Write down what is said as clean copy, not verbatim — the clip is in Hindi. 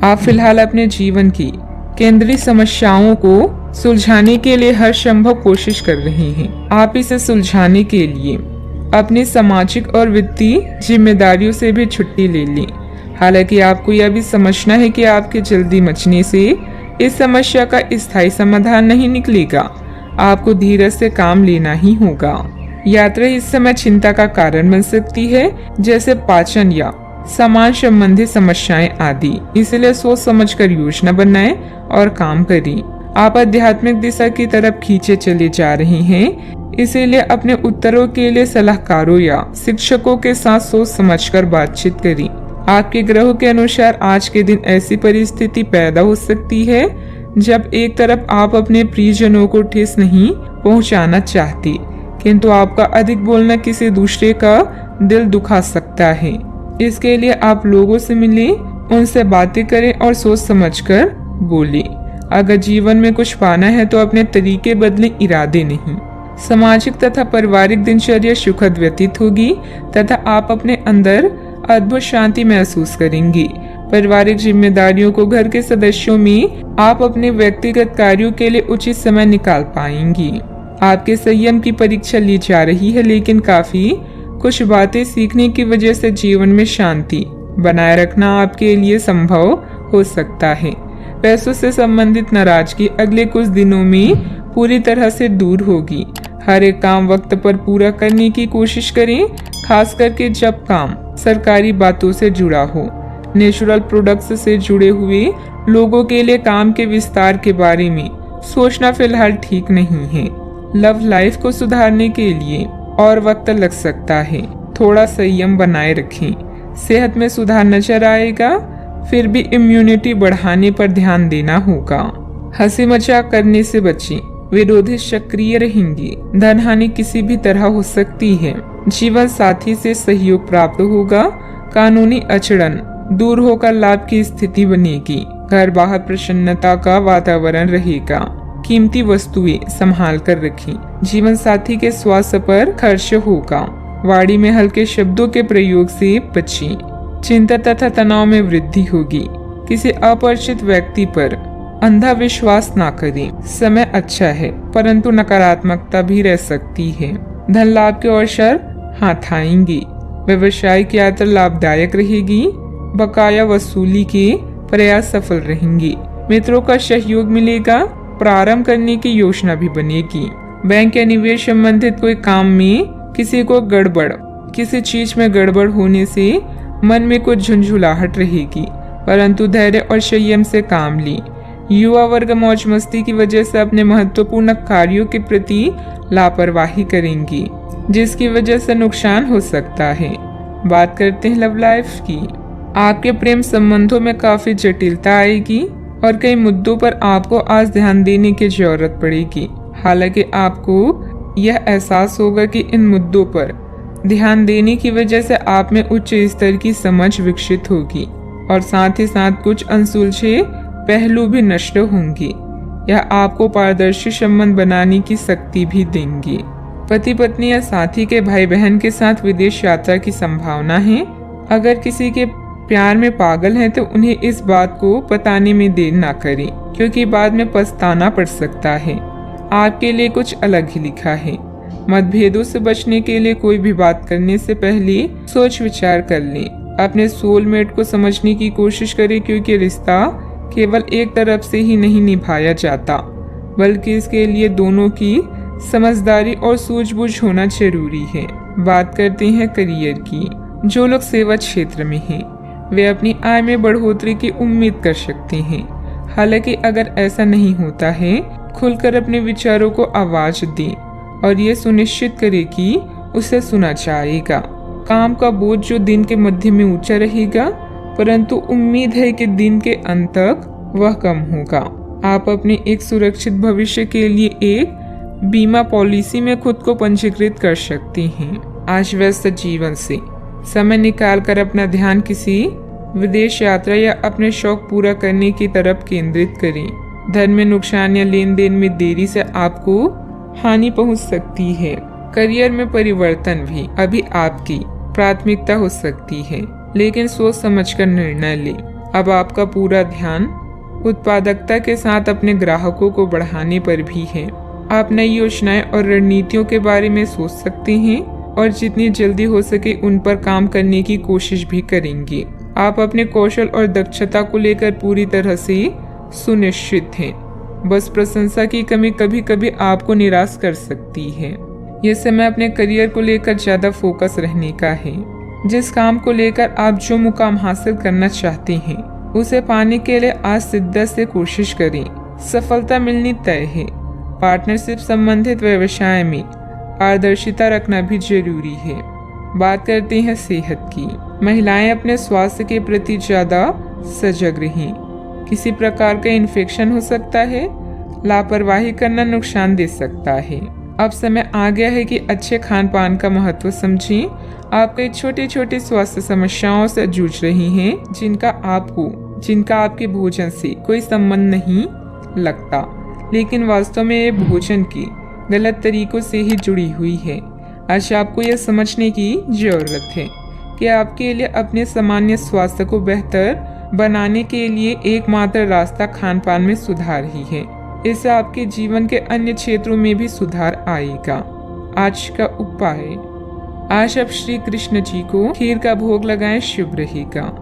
आप फिलहाल अपने जीवन की केंद्रीय समस्याओं को सुलझाने के लिए हर संभव कोशिश कर रहे हैं। आप इसे सुलझाने के लिए अपनी सामाजिक और वित्तीय जिम्मेदारियों से भी छुट्टी ले लें। हालांकि आपको यह भी समझना है कि आपके जल्दी मचने से इस समस्या का स्थायी समाधान नहीं निकलेगा। आपको धीरज से काम लेना ही होगा। यात्रा इस समय चिंता का कारण बन सकती है, जैसे पाचन या सामान संबंधी समस्याएं आदि। इसलिए सोच समझकर योजना बनाएं और काम करें। आप आध्यात्मिक दिशा की तरफ खींचे चले जा रहे हैं, इसीलिए अपने उत्तरों के लिए सलाहकारों या शिक्षकों के साथ सोच समझकर बातचीत करें। आपके ग्रहों के अनुसार आज के दिन ऐसी परिस्थिति पैदा हो सकती है जब एक तरफ आप अपने प्रियजनों को ठेस नहीं पहुंचाना चाहते, किंतु आपका अधिक बोलना किसी दूसरे का दिल दुखा सकता है। इसके लिए आप लोगों से मिलें, उनसे बातें करें और सोच समझकर बोलें। अगर जीवन में कुछ पाना है तो अपने तरीके बदलें, इरादे नहीं। सामाजिक तथा पारिवारिक दिनचर्या सुखद व्यतीत होगी तथा आप अपने अंदर अद्भुत शांति महसूस करेंगे। पारिवारिक जिम्मेदारियों को घर के सदस्यों में आप अपने व्यक्तिगत कार्यों के लिए उचित समय निकाल पाएंगी। आपके संयम की परीक्षा ली जा रही है, लेकिन काफी कुछ बातें सीखने की वजह से जीवन में शांति बनाए रखना आपके लिए संभव हो सकता है। पैसों से संबंधित नाराजगी अगले कुछ दिनों में पूरी तरह से दूर होगी। हर एक काम वक्त पर पूरा करने की कोशिश करें, खास करके जब काम सरकारी बातों से जुड़ा हो। नेचुरल प्रोडक्ट्स से जुड़े हुए लोगों के लिए काम के विस्तार के बारे में सोचना फिलहाल ठीक नहीं है। लव लाइफ को सुधारने के लिए और वक्त लग सकता है, थोड़ा संयम बनाए रखें। सेहत में सुधार नजर आएगा, फिर भी इम्यूनिटी बढ़ाने पर ध्यान देना होगा। हंसी मजाक करने से बचें, विरोधी सक्रिय रहेंगे। धन हानि किसी भी तरह हो सकती है। जीवन साथी से सहयोग प्राप्त होगा। कानूनी अड़चन दूर होकर लाभ की स्थिति बनेगी। घर बाहर प्रसन्नता का वातावरण रहेगा। कीमती वस्तुएं संभाल कर रखें। जीवन साथी के स्वास्थ्य पर खर्च होगा। वाणी में हल्के शब्दों के प्रयोग से बचें। चिंता तथा तनाव में वृद्धि होगी। किसी अपरिचित व्यक्ति पर अंधा विश्वास ना करें। समय अच्छा है, परंतु नकारात्मकता भी रह सकती है। धन लाभ के अवसर हाथ आएंगे। व्यवसायिक यात्रा लाभदायक रहेगी। बकाया वसूली के प्रयास सफल रहेंगे। मित्रों का सहयोग मिलेगा। प्रारंभ करने की योजना भी बनेगी। बैंक या निवेश संबंधित कोई काम में किसी चीज में गड़बड़ होने से मन में कुछ झुंझुलाहट रहेगी, परंतु धैर्य और संयम से काम लें। युवा वर्ग मौज मस्ती की वजह से अपने महत्वपूर्ण कार्यों के प्रति लापरवाही करेंगी, जिसकी वजह से नुकसान हो सकता है। बात करते हैं लव लाइफ की। आपके प्रेम संबंधों में काफी जटिलता आएगी और कई मुद्दों पर आपको आज ध्यान देने की जरूरत पड़ेगी। हालांकि आपको यह एहसास होगा कि इन मुद्दों पर ध्यान देने की वजह से आप में उच्च स्तर की समझ विकसित होगी और साथ ही साथ कुछ अनसुलझे पहलू भी नष्ट होंगे। यह आपको पारदर्शी संबंध बनाने की शक्ति भी देंगे। पति पत्नी या साथी के भाई बहन के साथ विदेश यात्रा की संभावना है। अगर किसी के प्यार में पागल हैं तो उन्हें इस बात को बताने में देर ना करें, क्योंकि बाद में पछताना पड़ सकता है। आपके लिए कुछ अलग ही लिखा है। मतभेदों से बचने के लिए कोई भी बात करने से पहले सोच विचार कर लें। अपने सोलमेट को समझने की कोशिश करें, क्योंकि रिश्ता केवल एक तरफ से ही नहीं निभाया जाता, बल्कि इसके लिए दोनों की समझदारी और सूझबूझ होना जरूरी है। बात करते हैं करियर की। जो लोग सेवा क्षेत्र में हैं, वे अपनी आय में बढ़ोतरी की उम्मीद कर सकते हैं। हालांकि अगर ऐसा नहीं होता है, खुलकर अपने विचारों को आवाज दें और ये सुनिश्चित करें कि उसे सुना जाएगा। काम का बोझ जो दिन के मध्य में ऊंचा रहेगा, परंतु उम्मीद है कि दिन के अंत तक वह कम होगा। आप अपने एक सुरक्षित भविष्य के लिए एक बीमा पॉलिसी में खुद को पंजीकृत कर सकते हैं। आज व्यस्त जीवन से समय निकालकर अपना ध्यान किसी विदेश यात्रा या अपने शौक पूरा करने की तरफ केंद्रित करें। धन में नुकसान या लेन देन में देरी से आपको हानि पहुंच सकती है। करियर में परिवर्तन भी अभी आपकी प्राथमिकता हो सकती है, लेकिन सोच समझकर निर्णय लें। अब आपका पूरा ध्यान उत्पादकता के साथ अपने ग्राहकों को बढ़ाने पर भी है। आप नई योजनाएं और रणनीतियों के बारे में सोच सकते हैं और जितनी जल्दी हो सके उन पर काम करने की कोशिश भी करेंगे। आप अपने कौशल और दक्षता को लेकर पूरी तरह से सुनिश्चित हैं। बस प्रशंसा की कमी कभी कभी आपको निराश कर सकती है। ये समय अपने करियर को लेकर ज्यादा फोकस रहने का है। जिस काम को लेकर आप जो मुकाम हासिल करना चाहते हैं उसे पाने के लिए आज शिद्दत से कोशिश करें। सफलता मिलनी तय है। पार्टनरशिप संबंधित व्यवसाय में पारदर्शिता रखना भी जरूरी है। बात करते हैं सेहत की। महिलाएं अपने स्वास्थ्य के प्रति ज्यादा सजग रहें। किसी प्रकार का इन्फेक्शन हो सकता है। लापरवाही करना नुकसान दे सकता है। अब समय आ गया है कि अच्छे खान पान का महत्व समझें। आप कई छोटी छोटी स्वास्थ्य समस्याओं से जूझ रही हैं जिनका आपके भोजन से कोई संबंध नहीं लगता, लेकिन वास्तव में ये भोजन के गलत तरीकों से ही जुड़ी हुई है। आज आपको यह समझने की जरूरत है कि आपके लिए अपने सामान्य स्वास्थ्य को बेहतर बनाने के लिए एकमात्र रास्ता खान पान में सुधार ही है। इससे आपके जीवन के अन्य क्षेत्रों में भी सुधार आएगा। आज का उपाय, आज आप श्री कृष्ण जी को खीर का भोग लगाएं, शुभ रहेगा।